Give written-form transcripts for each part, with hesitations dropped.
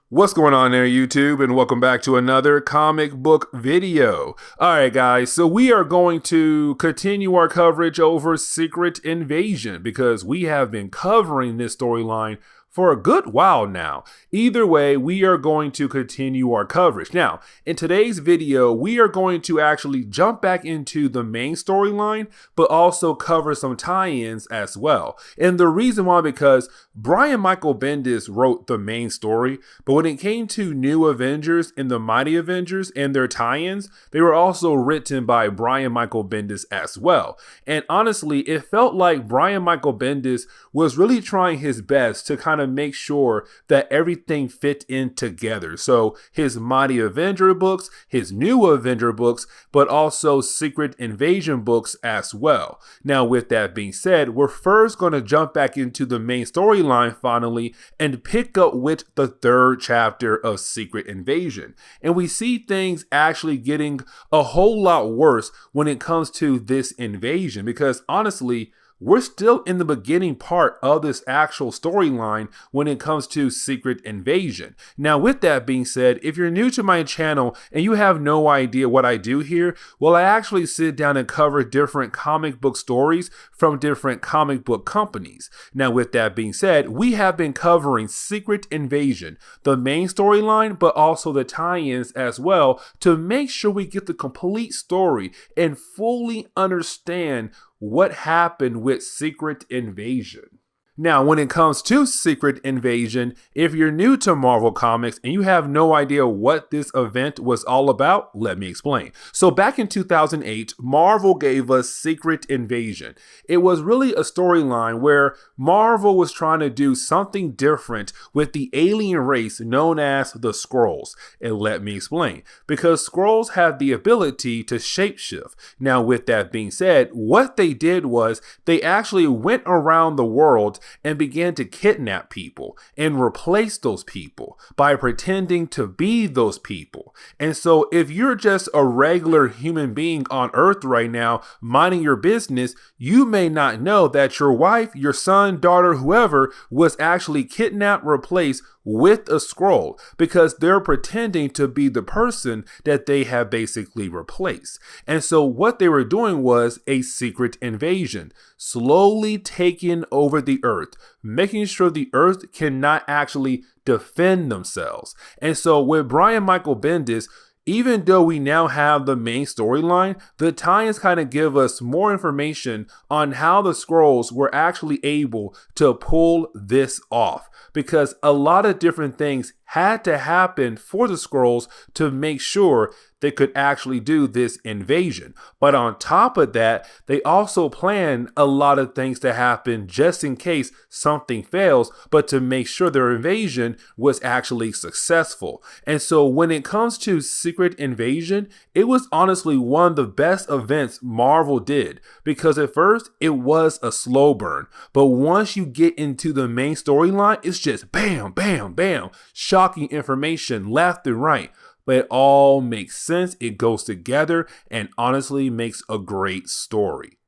What's going on there, YouTube, and welcome back to another comic book video. Alright guys, so we are going to continue our coverage over Secret Invasion because we have been covering this storyline for a good while now. Either way, we are going to continue our coverage. Now, in today's video, we are going to actually jump back into the main storyline, but also cover some tie-ins as well. And the reason why, because Brian Michael Bendis wrote the main story, but when it came to New Avengers and the Mighty Avengers and their tie-ins, they were also written by Brian Michael Bendis as well. And honestly, it felt like Brian Michael Bendis was really trying his best to kind of make sure that everything fit in together. So his Mighty Avenger books, his New Avenger books, but also Secret Invasion books as well. Now, with that being said, we're first going to jump back into the main storyline finally and pick up with the third chapter of Secret Invasion. And we see things actually getting a whole lot worse when it comes to this invasion, because honestly, we're still in the beginning part of this actual storyline when it comes to Secret Invasion. Now, with that being said, if you're new to my channel and you have no idea what I do here, well, I actually sit down and cover different comic book stories from different comic book companies. Now, with that being said, we have been covering Secret Invasion, the main storyline, but also the tie-ins as well, to make sure we get the complete story and fully understand what happened with Secret Invasion. Now, when it comes to Secret Invasion, if you're new to Marvel Comics and you have no idea what this event was all about, let me explain. So back in 2008, Marvel gave us Secret Invasion. It was really a storyline where Marvel was trying to do something different with the alien race known as the Skrulls. And let me explain. Because Skrulls have the ability to shapeshift. Now, with that being said, what they did was they actually went around the world and began to kidnap people and replace those people by pretending to be those people. And so if you're just a regular human being on Earth right now, minding your business, you may not know that your wife, your son, daughter, whoever was actually kidnapped, replaced with a Skrull because they're pretending to be the person that they have basically replaced. And so what they were doing was a secret invasion, slowly taking over the Earth, making sure the Earth cannot actually defend themselves. And so with Brian Michael Bendis, even though we now have the main storyline, the tie-ins kind of give us more information on how the Skrulls were actually able to pull this off, because a lot of different things had to happen for the Skrulls to make sure they could actually do this invasion. But on top of that, they also plan a lot of things to happen just in case something fails, but to make sure their invasion was actually successful. And so when it comes to Secret Invasion, it was honestly one of the best events Marvel did, because at first it was a slow burn, but once you get into the main storyline, it's just bam, bam, bam, shocking information left and right. But it all makes sense, it goes together, and honestly makes a great story.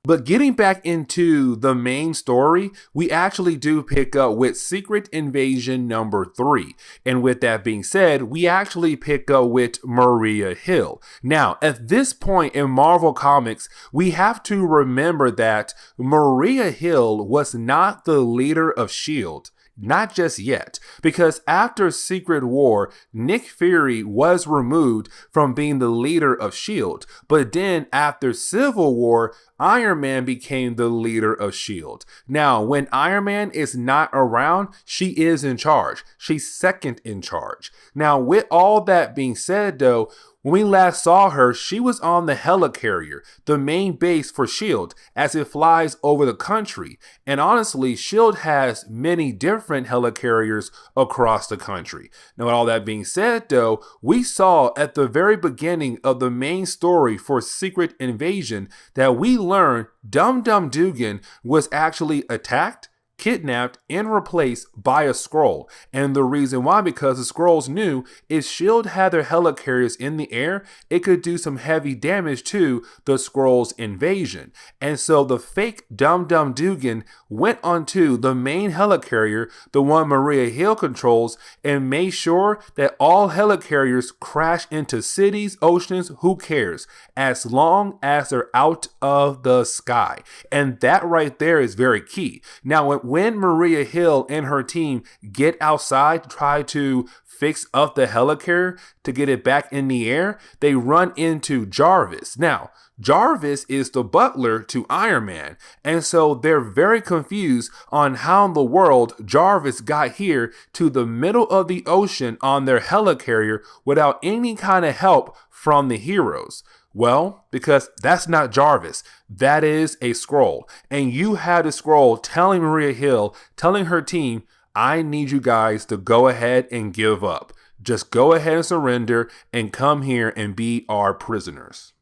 But getting back into the main story, we actually do pick up with Secret Invasion number 3. And with that being said, we actually pick up with Maria Hill. Now, at this point in Marvel Comics, we have to remember that Maria Hill was not the leader of S.H.I.E.L.D. Not just yet, because after Secret War, Nick Fury was removed from being the leader of S.H.I.E.L.D. But then after Civil War, Iron Man became the leader of S.H.I.E.L.D. Now, when Iron Man is not around, she is in charge. She's second in charge. Now, with all that being said though, when we last saw her, she was on the helicarrier, the main base for S.H.I.E.L.D., as it flies over the country. And honestly, S.H.I.E.L.D. has many different helicarriers across the country. Now, with all that being said though, we saw at the very beginning of the main story for Secret Invasion that we learned Dum Dum Dugan was actually attacked kidnapped and replaced by a Skrull. And the reason why, because the Skrulls knew if S.H.I.E.L.D. had their helicarriers in the air, it could do some heavy damage to the Skrulls' invasion. And so the fake Dum Dum Dugan went onto the main helicarrier, the one Maria Hill controls, and made sure that all helicarriers crash into cities, oceans, who cares, as long as they're out of the sky. And that right there is very key. Now, when Maria Hill and her team get outside to try to fix up the helicarrier to get it back in the air, they run into Jarvis. Now, Jarvis is the butler to Iron Man, and so they're very confused on how in the world Jarvis got here to the middle of the ocean on their helicarrier without any kind of help from the heroes. Well, because that's not Jarvis. That is a Skrull. And you had a Skrull telling Maria Hill, telling her team, I need you guys to go ahead and give up. Just go ahead and surrender and come here and be our prisoners.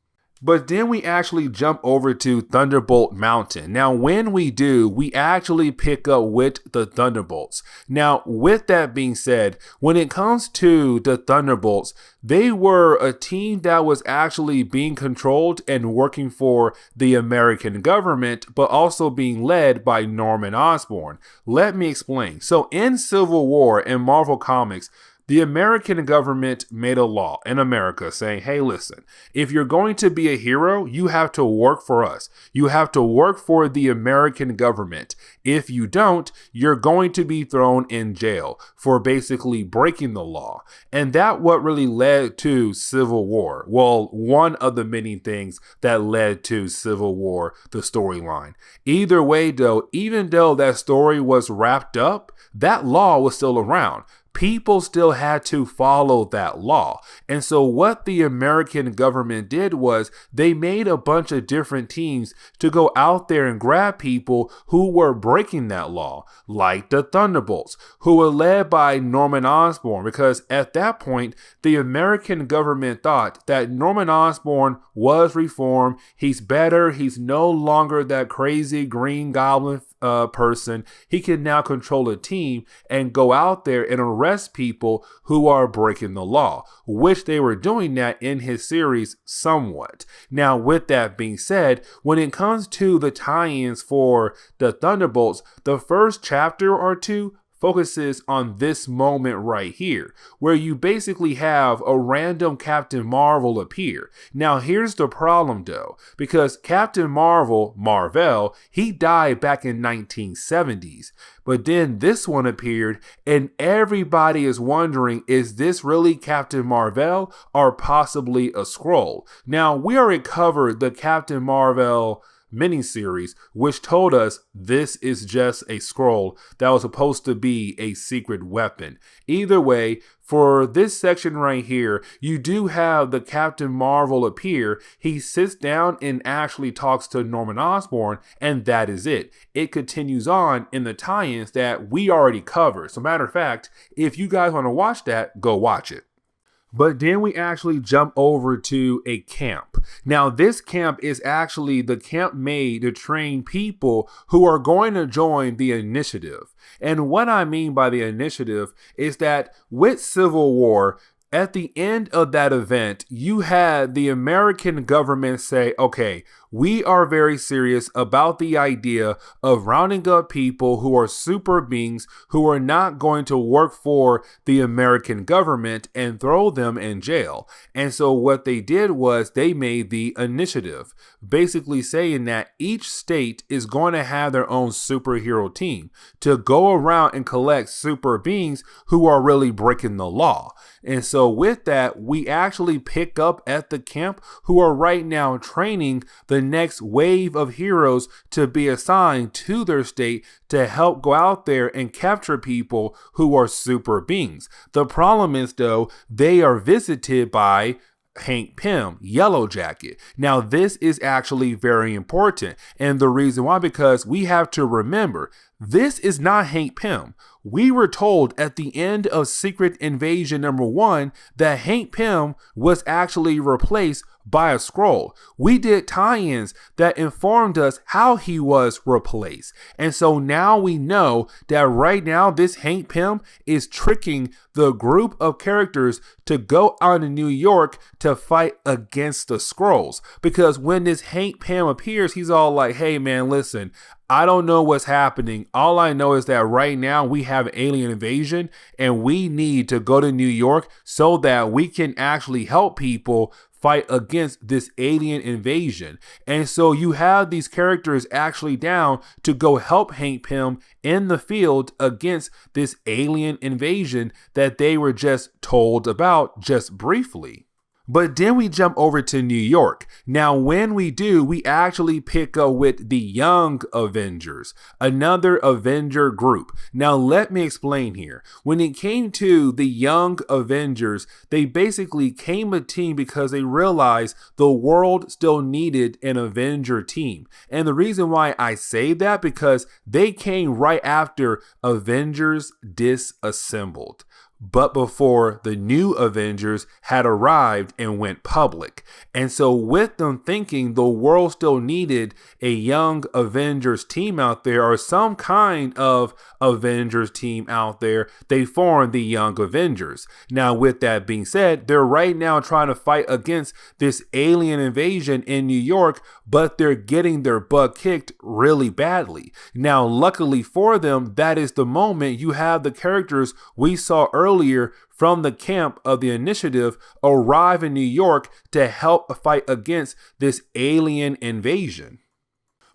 But then we actually jump over to Thunderbolt Mountain. Now, when we do, we actually pick up with the Thunderbolts. Now, with that being said, when it comes to the Thunderbolts, they were a team that was actually being controlled and working for the American government, but also being led by Norman Osborn. Let me explain. So in Civil War and Marvel Comics, the American government made a law in America saying, hey, listen, if you're going to be a hero, you have to work for us. You have to work for the American government. If you don't, you're going to be thrown in jail for basically breaking the law. And that what really led to Civil War. Well, one of the many things that led to Civil War, the storyline. Either way, though, even though that story was wrapped up, that law was still around. People still had to follow that law. And so what the American government did was they made a bunch of different teams to go out there and grab people who were breaking that law, like the Thunderbolts, who were led by Norman Osborn, because at that point, the American government thought that Norman Osborn was reformed. He's better. He's no longer that crazy Green Goblin person. He can now control a team and go out there and arrest people who are breaking the law, which they were doing that in his series somewhat. Now, with that being said, when it comes to the tie-ins for the Thunderbolts, the first chapter or two focuses on this moment right here, where you basically have a random Captain Marvel appear. Now, here's the problem though, because Captain Marvel, he died back in 1970s. But then this one appeared and everybody is wondering, is this really Captain Marvel or possibly a Skrull? Now, we already covered the Captain Marvel miniseries, which told us this is just a Skrull that was supposed to be a secret weapon. Either way, for this section right here, you do have the Captain Marvel appear. He sits down and actually talks to Norman Osborn, and that is it. It continues on in the tie-ins that we already covered. So matter of fact, if you guys want to watch that, go watch it. But then we actually jump over to a camp. Now, this camp is actually the camp made to train people who are going to join the initiative. And what I mean by the initiative is that with Civil War, at the end of that event, you had the American government say, okay, we are very serious about the idea of rounding up people who are super beings who are not going to work for the American government and throw them in jail. And so what they did was they made the initiative, basically saying that each state is going to have their own superhero team to go around and collect super beings who are really breaking the law. And so with that, we actually pick up at the camp who are right now training the next wave of heroes to be assigned to their state to help go out there and capture people who are super beings. The problem is, though, they are visited by Hank Pym, Yellow Jacket. Now, this is actually very important. And the reason why, because we have to remember, this is not Hank Pym. we were told at the end of Secret Invasion #1 that Hank Pym was actually replaced by a Skrull. We did tie-ins that informed us how he was replaced. And so now we know that right now this Hank Pym is tricking the group of characters to go out in New York to fight against the Skrulls. Because when this Hank Pym appears, he's all like, hey man, listen, I don't know what's happening. All I know is that right now we have alien invasion and we need to go to New York so that we can actually help people fight against this alien invasion. And so you have these characters actually down to go help Hank Pym in the field against this alien invasion that they were just told about just briefly. But then we jump over to New York. Now, when we do, we actually pick up with the Young Avengers, another Avenger group. Now, let me explain here. When it came to the Young Avengers, they basically came a team because they realized the world still needed an Avenger team. And the reason why I say that, because they came right after Avengers Disassembled, but before the new Avengers had arrived and went public. And so with them thinking the world still needed a Young Avengers team out there, or some kind of Avengers team out there, they formed the Young Avengers. Now with that being said, they're right now trying to fight against this alien invasion in New York, but they're getting their butt kicked really badly. Now luckily for them, that is the moment you have the characters we saw earlier from the camp of the Initiative arrive in New York to help fight against this alien invasion.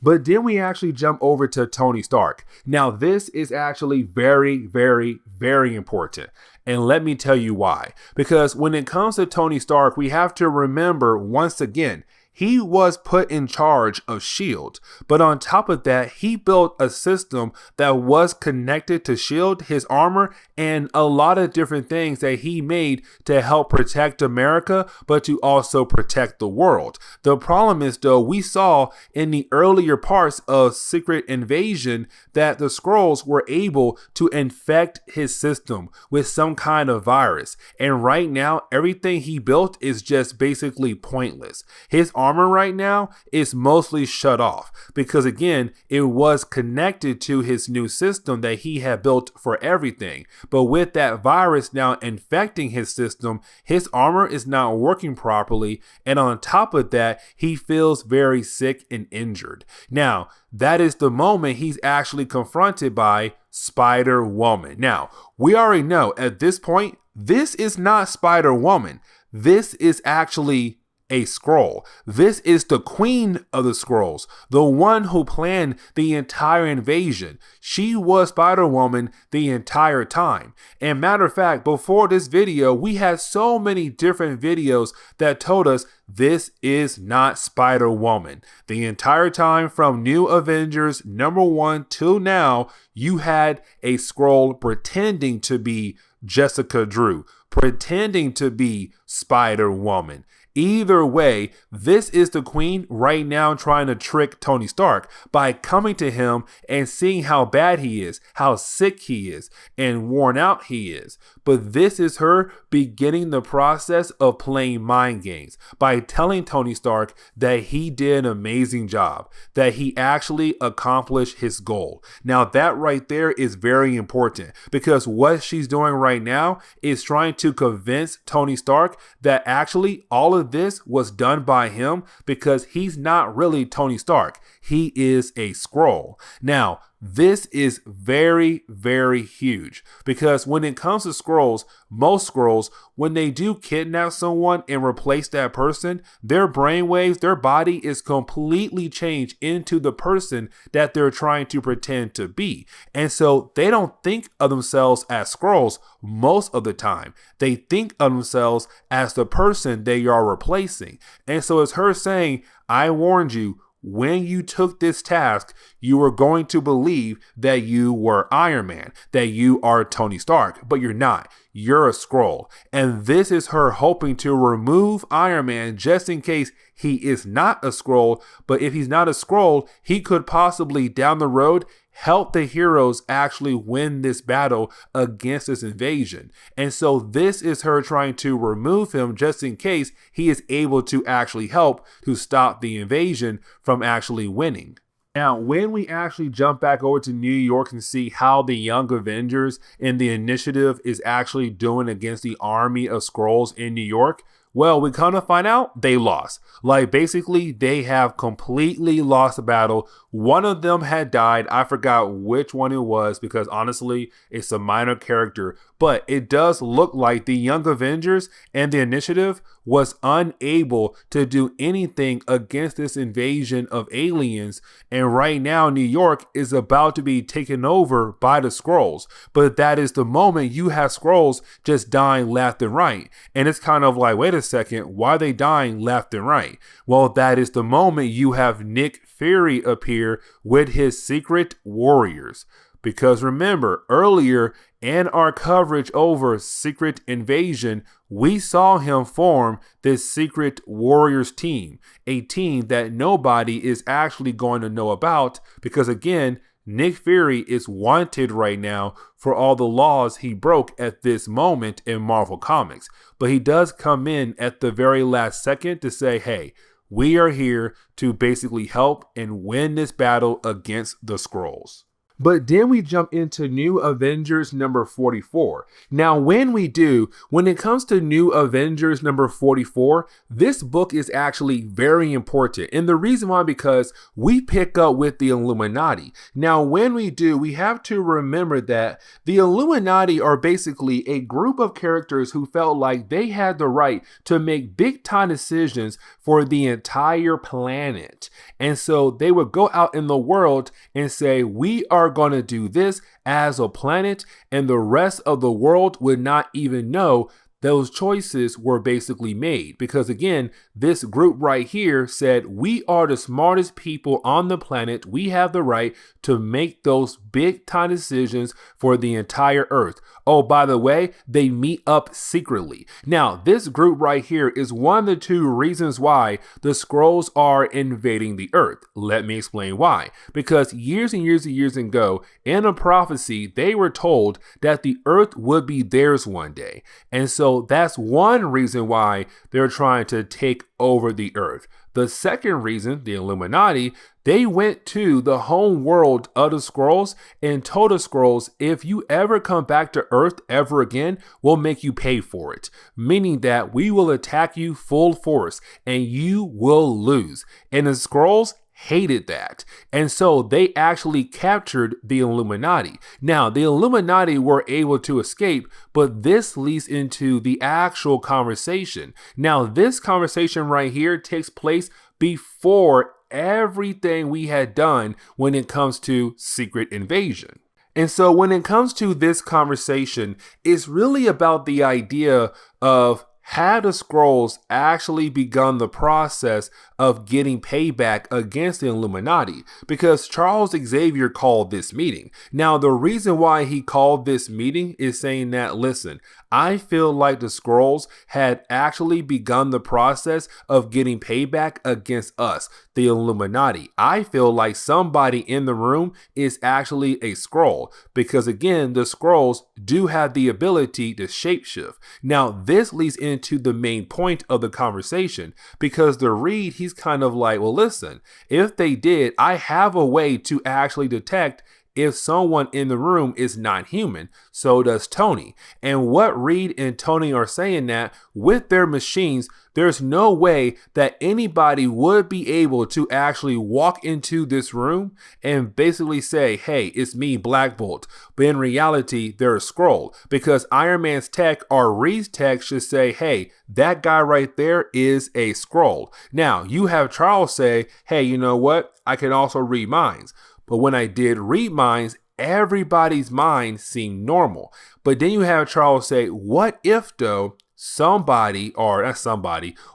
But then we actually jump over to Tony Stark. Now this is actually very, very, very important. And let me tell you why. Because when it comes to Tony Stark, we have to remember once again, he was put in charge of S.H.I.E.L.D. But on top of that, he built a system that was connected to S.H.I.E.L.D., his armor, and a lot of different things that he made to help protect America, but to also protect the world. The problem is, though, we saw in the earlier parts of Secret Invasion that the Skrulls were able to infect his system with some kind of virus. And right now, everything he built is just basically pointless. His armor right now is mostly shut off because, again, it was connected to his new system that he had built for everything. But with that virus now infecting his system, his armor is not working properly. And on top of that, he feels very sick and injured. Now, that is the moment he's actually confronted by Spider-Woman. Now, we already know at this point, this is not Spider-Woman. This is actually a Skrull. This is the queen of the Skrulls, the one who planned the entire invasion. She was Spider-Woman the entire time. And matter of fact, before this video, we had so many different videos that told us this is not Spider-Woman. The entire time from New Avengers #1 till now, you had a Skrull pretending to be Jessica Drew, pretending to be Spider-Woman. Either way, this is the queen right now trying to trick Tony Stark by coming to him and seeing how bad he is, how sick he is, and worn out he is. But this is her beginning the process of playing mind games by telling Tony Stark that he did an amazing job, that he actually accomplished his goal. Now that right there is very important because what she's doing right now is trying to convince Tony Stark that actually all of this was done by him because he's not really Tony Stark. He is a Skrull. Now, this is very, very huge because when it comes to Skrulls, most Skrulls, when they do kidnap someone and replace that person, their brainwaves, their body is completely changed into the person that they're trying to pretend to be. And so they don't think of themselves as Skrulls most of the time. They think of themselves as the person they are replacing. And so it's her saying, I warned you, when you took this task, you were going to believe that you were Iron Man, that you are Tony Stark, but you're not. You're a Skrull. And this is her hoping to remove Iron Man just in case he is not a Skrull. But if he's not a Skrull, he could possibly down the road help the heroes actually win this battle against this invasion. And so this is her trying to remove him just in case he is able to actually help to stop the invasion from actually winning. Now, when we actually jump back over to New York and see how the Young Avengers and the Initiative is actually doing against the army of Skrulls in New York, well, we kind of find out they lost. Like, basically, they have completely lost the battle. One of them had died. I forgot which one it was because, honestly, it's a minor character. But it does look like the Young Avengers and the Initiative was unable to do anything against this invasion of aliens. And right now, New York is about to be taken over by the Skrulls. But that is the moment you have Skrulls just dying left and right. And it's kind of like, wait a second, why are they dying left and right? Well, that is the moment you have Nick Fury appear with his secret warriors. Because remember, earlier in our coverage over Secret Invasion, we saw him form this Secret Warriors team, a team that nobody is actually going to know about because, again, Nick Fury is wanted right now for all the laws he broke at this moment in Marvel Comics. But he does come in at the very last second to say, hey, we are here to basically help and win this battle against the Skrulls. But then we jump into New Avengers number 44. Now, when it comes to New Avengers number 44, this book is actually very important. And the reason why, because we pick up with the Illuminati. Now, when we do, we have to remember that the Illuminati are basically a group of characters who felt like they had the right to make big time decisions for the entire planet. And so they would go out in the world and say, we are going to do this as a planet, and the rest of the world would not even know those choices were basically made. Because again, this group right here said, we are the smartest people on the planet. We have the right to make those big time decisions for the entire earth. Oh, by the way, they meet up secretly. Now, this group right here is one of the two reasons why the Skrulls are invading the earth. Let me explain why. Because years and years and years ago, in a prophecy, they were told that the earth would be theirs one day. And so that's one reason why they're trying to take over the earth. The second reason, the Illuminati, they went to the home world of the Skrulls and told the Skrulls, if you ever come back to Earth ever again, we'll make you pay for it. Meaning that we will attack you full force and you will lose. And the Skrulls hated that. And so they actually captured the Illuminati. Now, the Illuminati were able to escape, but this leads into the actual conversation. Now, this conversation right here takes place before everything we had done when it comes to Secret Invasion. And so when it comes to this conversation, it's really about the idea of, had the Skrulls actually begun the process of getting payback against the Illuminati? Because Charles Xavier called this meeting. Now, the reason why he called this meeting is saying that, listen, I feel like the Skrulls had actually begun the process of getting payback against us, the Illuminati. I feel like somebody in the room is actually a Skrull, because again, the Skrulls do have the ability to shapeshift. Now, this leads into the main point of the conversation, because the Reed, he's kind of like, well, listen, if they did, I have a way to actually detect if someone in the room is not human. So does Tony. And what Reed and Tony are saying, that with their machines, there's no way that anybody would be able to actually walk into this room and basically say, hey, it's me, Black Bolt. But in reality, they're a Skrull, because Iron Man's tech or Reed's tech should say, hey, that guy right there is a Skrull. Now, you have Charles say, hey, you know what? I can also read minds. But when I did read minds, everybody's mind seemed normal. But then you have Charles say, what if though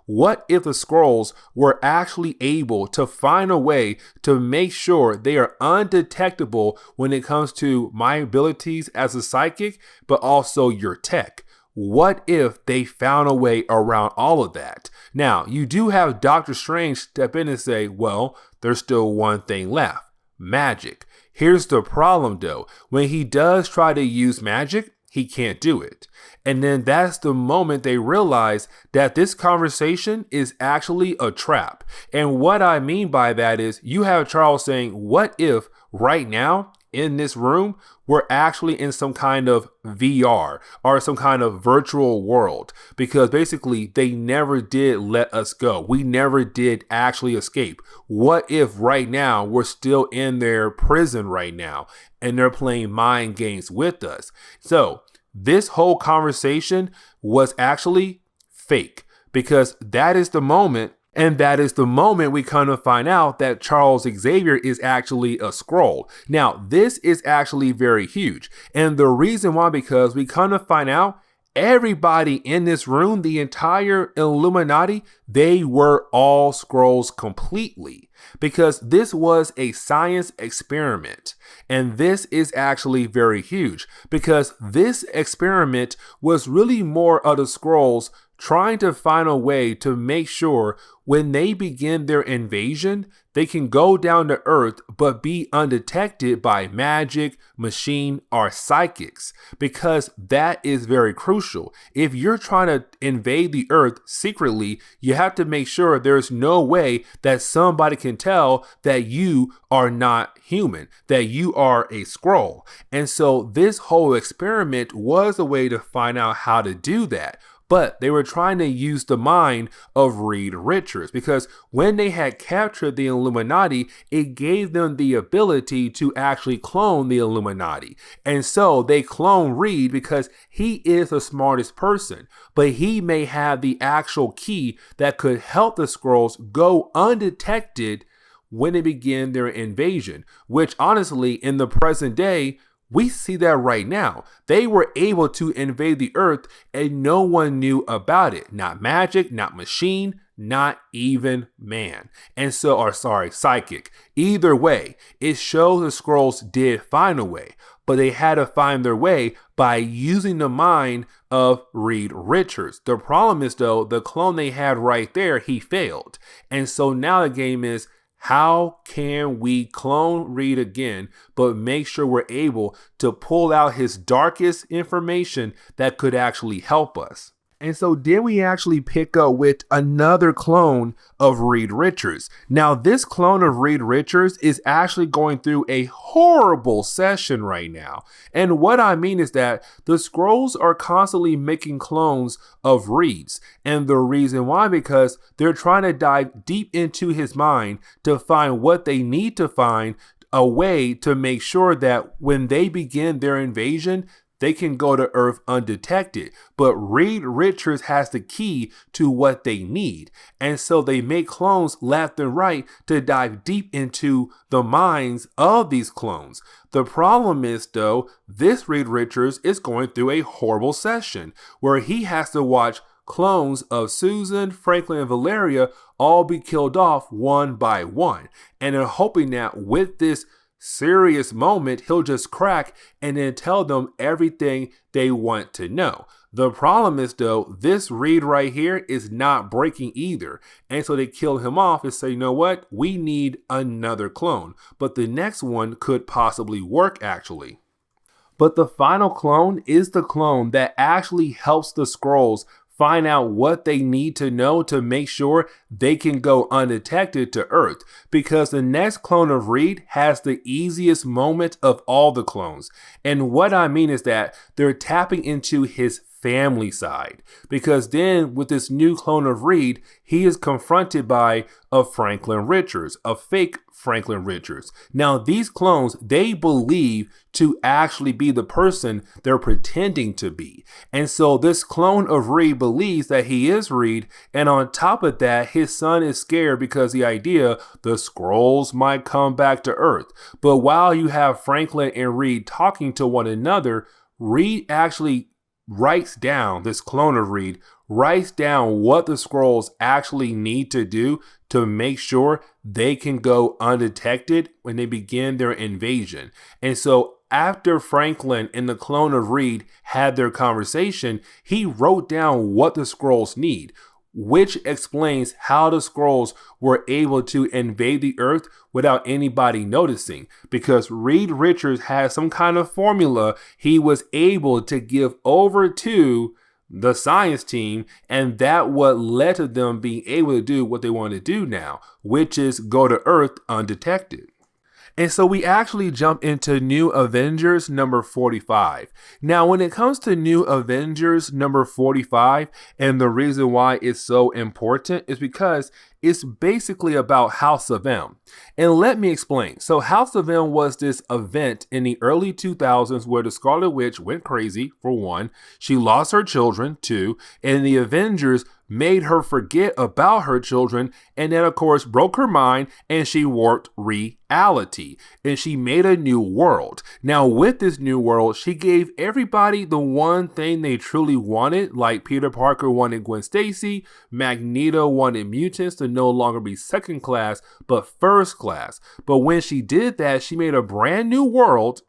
what if the Skrulls were actually able to find a way to make sure they are undetectable when it comes to my abilities as a psychic, but also your tech? What if they found a way around all of that? Now, you do have Doctor Strange step in and say, well, there's still one thing left. Magic. Here's the problem though. When he does try to use magic, he can't do it. And then that's the moment they realize that this conversation is actually a trap. And what I mean by that is you have Charles saying, what if right now in this room, we're actually in some kind of VR or some kind of virtual world, because basically they never did let us go. We never did actually escape. What if right now we're still in their prison right now and they're playing mind games with us? So this whole conversation was actually fake, because that is the moment. And that is the moment we kind of find out that Charles Xavier is actually a Skrull. Now, this is actually very huge. And the reason why, because we kind of find out everybody in this room, the entire Illuminati, they were all Skrulls completely. Because this was a science experiment. And this is actually very huge, because this experiment was really more of the Skrulls trying to find a way to make sure when they begin their invasion, they can go down to Earth but be undetected by magic, machine, or psychics, because that is very crucial. If you're trying to invade the Earth secretly, you have to make sure there's no way that somebody can tell that you are not human, that you are a Skrull. And so this whole experiment was a way to find out how to do that. But they were trying to use the mind of Reed Richards, because when they had captured the Illuminati, it gave them the ability to actually clone the Illuminati. And so they cloned Reed because he is the smartest person, but he may have the actual key that could help the Skrulls go undetected when they begin their invasion, which honestly in the present day, we see that right now. They were able to invade the Earth and no one knew about it. Not magic, not machine, not even man. And so, psychic. Either way, it shows the Skrulls did find a way, but they had to find their way by using the mind of Reed Richards. The problem is though, the clone they had right there, he failed. And so now the game is, how can we clone Reed again, but make sure we're able to pull out his darkest information that could actually help us? And so then we actually pick up with another clone of Reed Richards. Now, this clone of Reed Richards is actually going through a horrible session right now. And what I mean is that the Skrulls are constantly making clones of Reed's. And the reason why, because they're trying to dive deep into his mind to find what they need to find, a way to make sure that when they begin their invasion, they can go to Earth undetected. But Reed Richards has the key to what they need. And so they make clones left and right to dive deep into the minds of these clones. The problem is though, this Reed Richards is going through a horrible session where he has to watch clones of Susan, Franklin, and Valeria all be killed off one by one. And they're hoping that with this serious moment, he'll just crack and then tell them everything they want to know. The problem is though, this Reed right here is not breaking either. And so they kill him off and say, you know what? We need another clone. But the next one could possibly work actually. But the final clone is the clone that actually helps the Skrulls find out what they need to know to make sure they can go undetected to Earth, because the next clone of Reed has the easiest moment of all the clones. And what I mean is that they're tapping into his family side, because then with this new clone of Reed, he is confronted by a Franklin Richards, a fake Franklin Richards. Now these clones, they believe to actually be the person they're pretending to be. And so this clone of Reed believes that he is Reed, and on top of that, his son is scared because the idea the Skrulls might come back to Earth. But while you have Franklin and Reed talking to one another, Reed actually writes down, this clone of Reed writes down what the Skrulls actually need to do to make sure they can go undetected when they begin their invasion. And so after Franklin and the clone of Reed had their conversation, he wrote down what the Skrulls need. which explains how the Skrulls were able to invade the Earth without anybody noticing, because Reed Richards had some kind of formula he was able to give over to the science team, and that what led to them being able to do what they want to do now, which is go to Earth undetected. And so we actually jump into New Avengers number 45. Now, when it comes to New Avengers number 45, and the reason why it's so important is because it's basically about House of M. And let me explain. So House of M was this event in the early 2000s where the Scarlet Witch went crazy, for one. She lost her children, two. And the Avengers made her forget about her children, and then of course broke her mind, and she warped reality, and she made a new world. Now with this new world, she gave everybody the one thing they truly wanted, like Peter Parker wanted Gwen Stacy, Magneto wanted mutants to no longer be second class, but first class. But when she did that, she made a brand new world.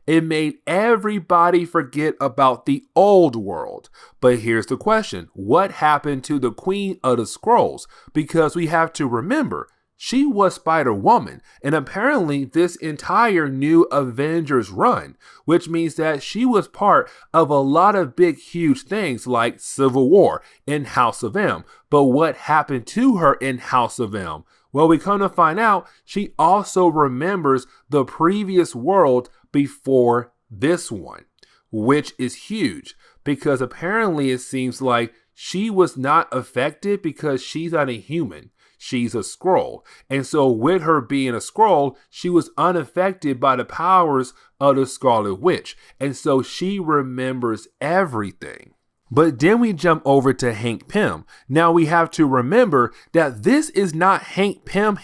It made everybody forget about the old world. But here's the question. What happened to the Queen of the Skrulls? Because we have to remember, she was Spider-Woman, and apparently this entire New Avengers run, which means that she was part of a lot of big, huge things like Civil War in House of M. But what happened to her in House of M? Well, we come to find out she also remembers the previous world before this one, which is huge because apparently it seems like she was not affected because she's not a human. She's a Skrull. And so with her being a Skrull, she was unaffected by the powers of the Scarlet Witch. And so she remembers everything. But then we jump over to Hank Pym. Now we have to remember that this is not Hank Pym,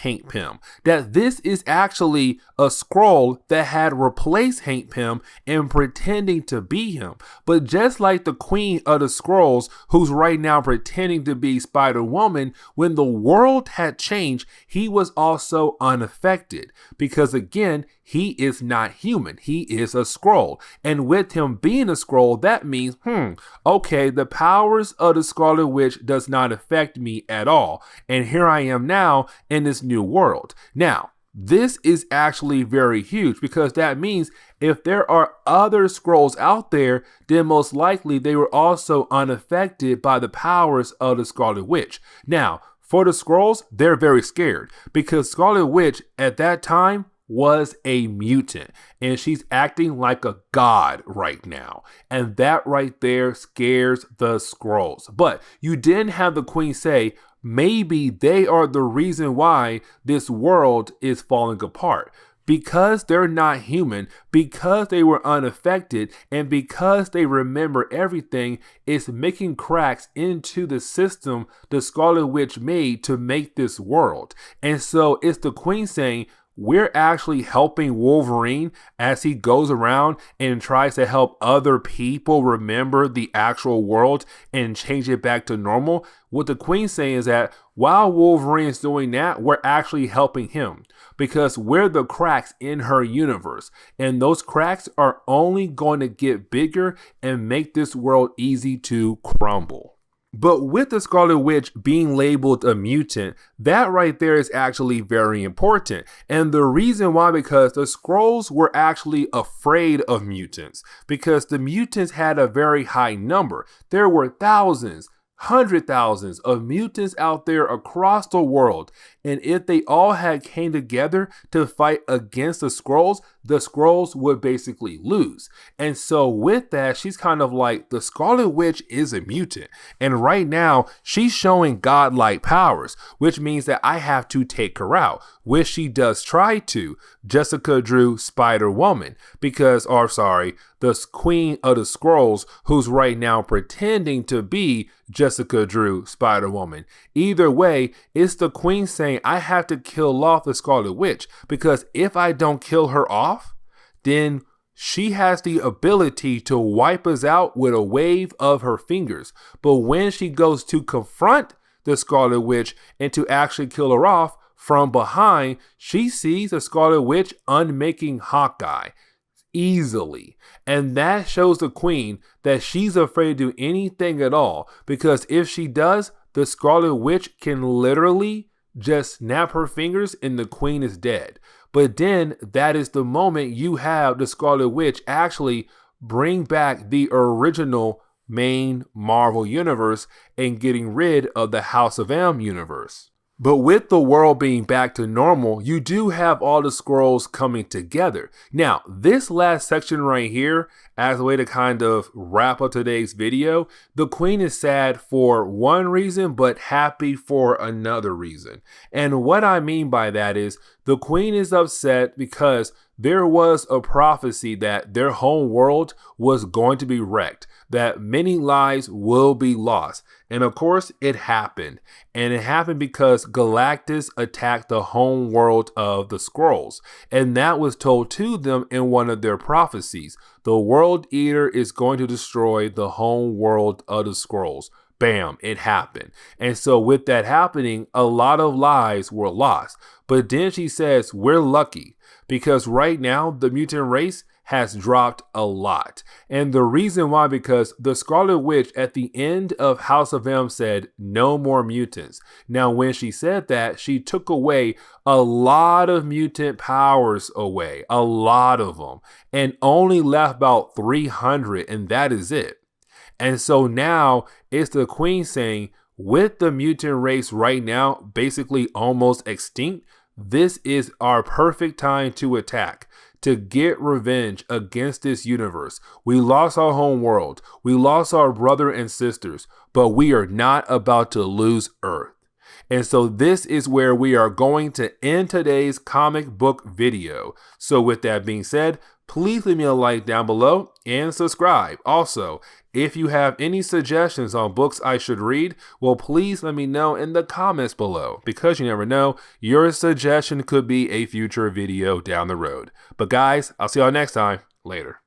that this is actually a Skrull that had replaced Hank Pym and pretending to be him. But just like the Queen of the Skrulls, who's right now pretending to be Spider-Woman, when the world had changed, he was also unaffected. Because again, he is not human. He is a Skrull. And with him being a Skrull, that means, okay, the powers of the Scarlet Witch does not affect me at all. And here I am now in this new world. Now, this is actually very huge because that means if there are other Skrulls out there, then most likely they were also unaffected by the powers of the Scarlet Witch. Now, for the Skrulls, they're very scared because Scarlet Witch at that time was a mutant and she's acting like a god right now, and that right there scares the Skrulls. But you didn't have the Queen say maybe they are the reason why this world is falling apart. Because they're not human, because they were unaffected, and because they remember everything, it's making cracks into the system the Scarlet Witch made to make this world. And so it's the Queen saying, we're actually helping Wolverine as he goes around and tries to help other people remember the actual world and change it back to normal. What the Queen's saying is that while Wolverine's doing that, we're actually helping him because we're the cracks in her universe. And those cracks are only going to get bigger and make this world easy to crumble. But with the Scarlet Witch being labeled a mutant, that right there is actually very important. And the reason why, because the Skrulls were actually afraid of mutants because the mutants had a very high number. There were thousands, hundred thousands of mutants out there across the world. And if they all had came together to fight against the Skrulls would basically lose. And so with that, she's kind of like, the Scarlet Witch is a mutant. And right now, she's showing godlike powers, which means that I have to take her out, which she does try to. Jessica Drew Spider-Woman, because, the Queen of the Skrulls, who's right now pretending to be Jessica Drew Spider-Woman. Either way, it's the Queen saying, I have to kill off the Scarlet Witch, because if I don't kill her off, then she has the ability to wipe us out with a wave of her fingers. But when she goes to confront the Scarlet Witch and to actually kill her off from behind, she sees the Scarlet Witch unmaking Hawkeye easily. And that shows the Queen that she's afraid to do anything at all, because if she does, the Scarlet Witch can literally just snap her fingers and the queen is dead. But then that is the moment you have the Scarlet Witch actually bring back the original main Marvel universe and getting rid of the House of M universe. But with the world being back to normal, you do have all the Skrulls coming together. Now, this last section right here, as a way to kind of wrap up today's video, the Queen is sad for one reason, but happy for another reason. And what I mean by that is the Queen is upset because there was a prophecy that their home world was going to be wrecked, that many lives will be lost. And of course, it happened. And it happened because Galactus attacked the home world of the Skrulls. And that was told to them in one of their prophecies. The World Eater is going to destroy the home world of the Skrulls. Bam, it happened. And so with that happening, a lot of lives were lost. But then she says, we're lucky because right now the mutant race has dropped a lot. And the reason why, because the Scarlet Witch at the end of House of M said no more mutants. Now, when she said that, she took away a lot of mutant powers away, a lot of them, and only left about 300, and that is it. And so now it's the Queen saying, with the mutant race right now basically almost extinct, this is our perfect time to attack, to get revenge against this universe. We lost our home world. We lost our brother and sisters, but we are not about to lose Earth. And so this is where we are going to end today's comic book video. So with that being said, please leave me a like down below and subscribe. Also, if you have any suggestions on books I should read, well, please let me know in the comments below, because you never know, your suggestion could be a future video down the road. But guys, I'll see y'all next time. Later.